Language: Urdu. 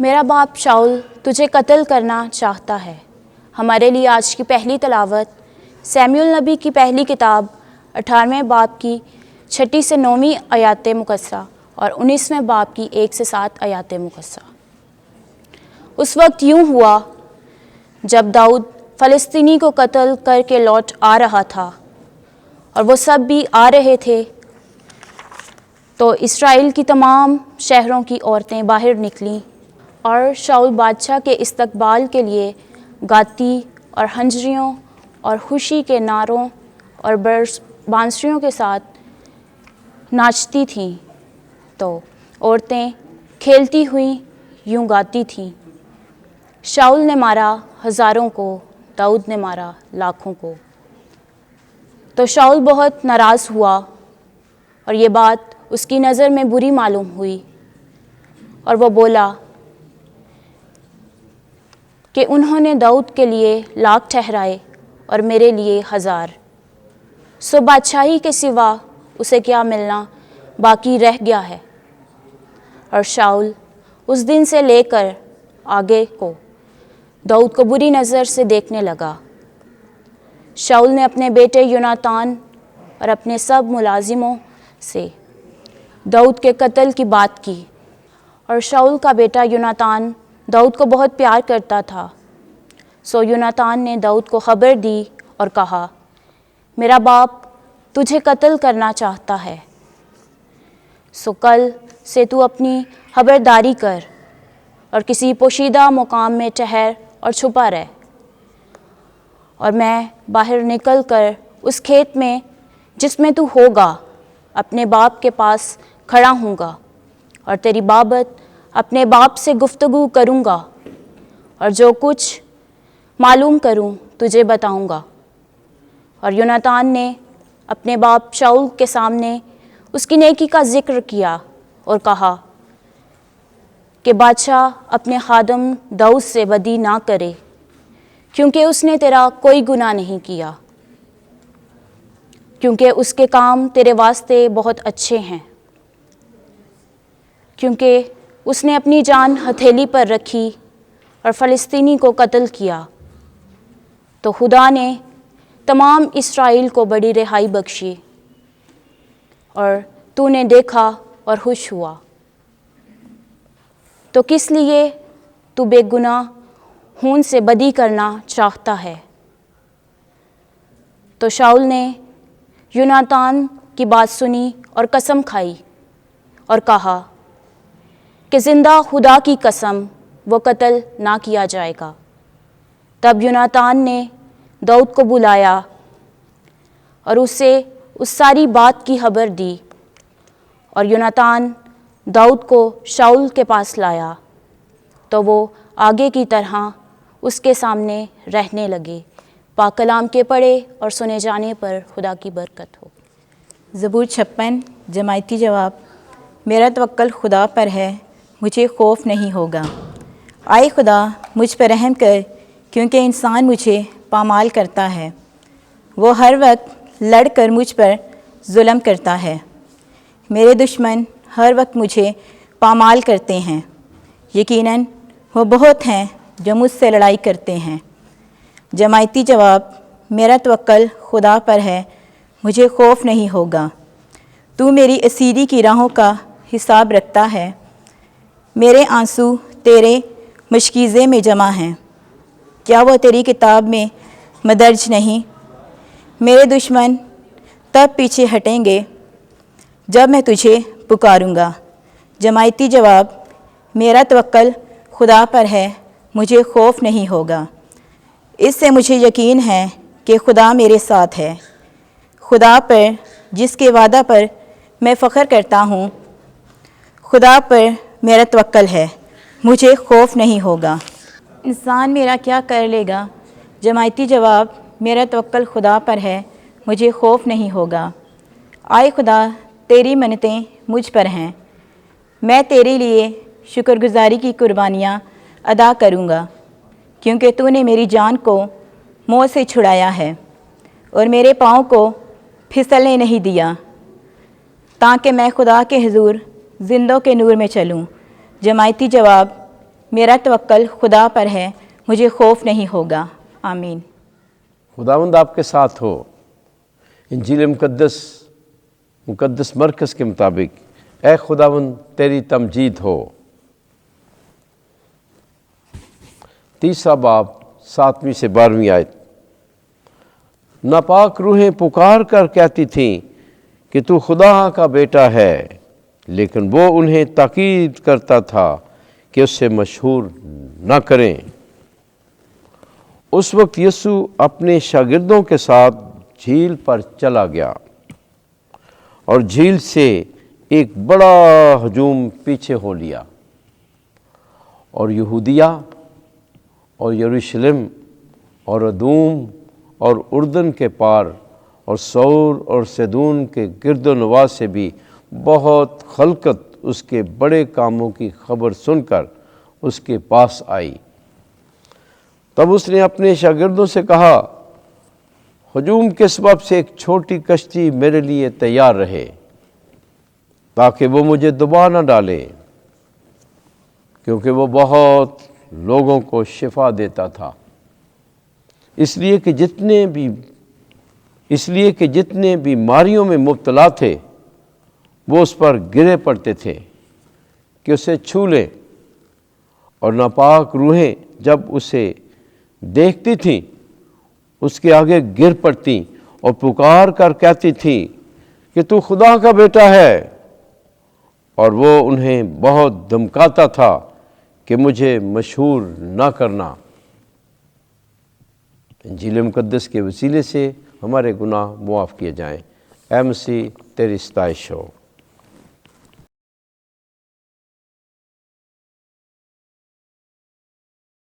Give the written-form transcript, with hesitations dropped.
میرا باپ شاؤل تجھے قتل کرنا چاہتا ہے۔ ہمارے لیے آج کی پہلی تلاوت سیموئیل نبی کی پہلی کتاب 18ویں باب کی 6 سے 9 آیات مقدسہ اور 19ویں باب کی 1 سے 7 آیات مقدسہ۔ اس وقت یوں ہوا جب داؤد فلسطینی کو قتل کر کے لوٹ آ رہا تھا اور وہ سب بھی آ رہے تھے، تو اسرائیل کی تمام شہروں کی عورتیں باہر نکلیں اور شاؤل بادشاہ کے استقبال کے لیے گاتی اور ہنجریوں اور خوشی کے نعروں اور بانسریوں کے ساتھ ناچتی تھیں۔ تو عورتیں کھیلتی ہوئیں یوں گاتی تھیں، شاؤل نے مارا ہزاروں کو، داؤد نے مارا لاکھوں کو۔ تو شاؤل بہت ناراض ہوا اور یہ بات اس کی نظر میں بری معلوم ہوئی، اور وہ بولا کہ انہوں نے داؤد کے لیے لاکھ ٹھہرائے اور میرے لیے 1000، سو بادشاہی کے سوا اسے کیا ملنا باقی رہ گیا ہے۔ اور شاؤل اس دن سے لے کر آگے کو داؤد کو بری نظر سے دیکھنے لگا۔ شاؤل نے اپنے بیٹے یوناتان اور اپنے سب ملازموں سے داؤد کے قتل کی بات کی، اور شاؤل کا بیٹا یوناتان داؤد کو بہت پیار کرتا تھا۔ سو یوناتان نے داؤد کو خبر دی اور کہا، میرا باپ تجھے قتل کرنا چاہتا ہے، سو کل سے تو اپنی خبرداری کر اور کسی پوشیدہ مقام میں ٹھہر اور چھپا رہ، اور میں باہر نکل کر اس کھیت میں جس میں تو ہوگا اپنے باپ کے پاس کھڑا ہوں گا، اور تیری بابت اپنے باپ سے گفتگو کروں گا، اور جو کچھ معلوم کروں تجھے بتاؤں گا۔ اور یوناتان نے اپنے باپ شاؤل کے سامنے اس کی نیکی کا ذکر کیا اور کہا کہ بادشاہ اپنے خادم داؤد سے بدی نہ کرے، کیونکہ اس نے تیرا کوئی گناہ نہیں کیا، کیونکہ اس کے کام تیرے واسطے بہت اچھے ہیں، کیونکہ اس نے اپنی جان ہتھیلی پر رکھی اور فلسطینی کو قتل کیا۔ تو خدا نے تمام اسرائیل کو بڑی رہائی بخشی، اور تو نے دیکھا اور خوش ہوا، تو کس لیے تو بے گناہ خون سے بدی کرنا چاہتا ہے؟ تو شاؤل نے یوناتان کی بات سنی اور قسم کھائی اور کہا کہ زندہ خدا کی قسم وہ قتل نہ کیا جائے گا۔ تب یوناتان نے داؤد کو بلایا اور اسے اس ساری بات کی خبر دی، اور یوناتان داؤد کو شاؤل کے پاس لایا، تو وہ آگے کی طرح اس کے سامنے رہنے لگے۔ پاک کلام کے پڑھے اور سنے جانے پر خدا کی برکت ہو۔ زبور 56 جماعتی جواب۔ میرا توکل خدا پر ہے، مجھے خوف نہیں ہوگا۔ آئے خدا مجھ پر رحم کر، کیونکہ انسان مجھے پامال کرتا ہے، وہ ہر وقت لڑ کر مجھ پر ظلم کرتا ہے۔ میرے دشمن ہر وقت مجھے پامال کرتے ہیں، یقیناً وہ بہت ہیں جو مجھ سے لڑائی کرتے ہیں۔ جماعتی جواب۔ میرا توکل خدا پر ہے، مجھے خوف نہیں ہوگا۔ تو میری اسیری کی راہوں کا حساب رکھتا ہے، میرے آنسو تیرے مشکیزے میں جمع ہیں، کیا وہ تیری کتاب میں مدرج نہیں؟ میرے دشمن تب پیچھے ہٹیں گے جب میں تجھے پکاروں گا۔ جماعتی جواب۔ میرا توکل خدا پر ہے، مجھے خوف نہیں ہوگا۔ اس سے مجھے یقین ہے کہ خدا میرے ساتھ ہے۔ خدا پر جس کے وعدہ پر میں فخر کرتا ہوں، خدا پر میرا توکل ہے، مجھے خوف نہیں ہوگا۔ انسان میرا کیا کر لے گا؟ جماعتی جواب۔ میرا توکل خدا پر ہے، مجھے خوف نہیں ہوگا۔ آئے خدا تیری منتیں مجھ پر ہیں، میں تیرے لیے شکر گزاری کی قربانیاں ادا کروں گا، کیونکہ تو نے میری جان کو موت سے چھڑایا ہے اور میرے پاؤں کو پھسلنے نہیں دیا، تاکہ میں خدا کے حضور زندوں کے نور میں چلوں۔ جماعتی جواب۔ میرا توکل خدا پر ہے، مجھے خوف نہیں ہوگا۔ آمین۔ خداوند آپ کے ساتھ ہو۔ انجیل مقدس مرکز کے مطابق اے خداوند تیری تمجید ہو۔ 3 باب 7 سے 12 آیت۔ ناپاک روحیں پکار کر کہتی تھیں کہ تو خدا کا بیٹا ہے، لیکن وہ انہیں تاکید کرتا تھا کہ اس سے مشہور نہ کریں۔ اس وقت یسوع اپنے شاگردوں کے ساتھ جھیل پر چلا گیا اور جھیل سے ایک بڑا ہجوم پیچھے ہو لیا، اور یہودیہ اور یروشلم اور ادوم اور اردن کے پار اور سور اور سیدون کے گرد و نواح سے بھی بہت خلقت اس کے بڑے کاموں کی خبر سن کر اس کے پاس آئی۔ تب اس نے اپنے شاگردوں سے کہا، ہجوم کے سبب سے ایک چھوٹی کشتی میرے لیے تیار رہے تاکہ وہ مجھے دبا نہ ڈالے، کیونکہ وہ بہت لوگوں کو شفا دیتا تھا، اس لیے کہ جتنے بیماریوں میں مبتلا تھے وہ اس پر گرے پڑتے تھے کہ اسے چھو لیں، اور ناپاک روحیں جب اسے دیکھتی تھیں اس کے آگے گر پڑتیں اور پکار کر کہتی تھیں کہ تو خدا کا بیٹا ہے، اور وہ انہیں بہت دھمکاتا تھا کہ مجھے مشہور نہ کرنا۔ انجیل مقدس کے وسیلے سے ہمارے گناہ معاف کیے جائیں۔ اے مسیح تیری ستائش ہو۔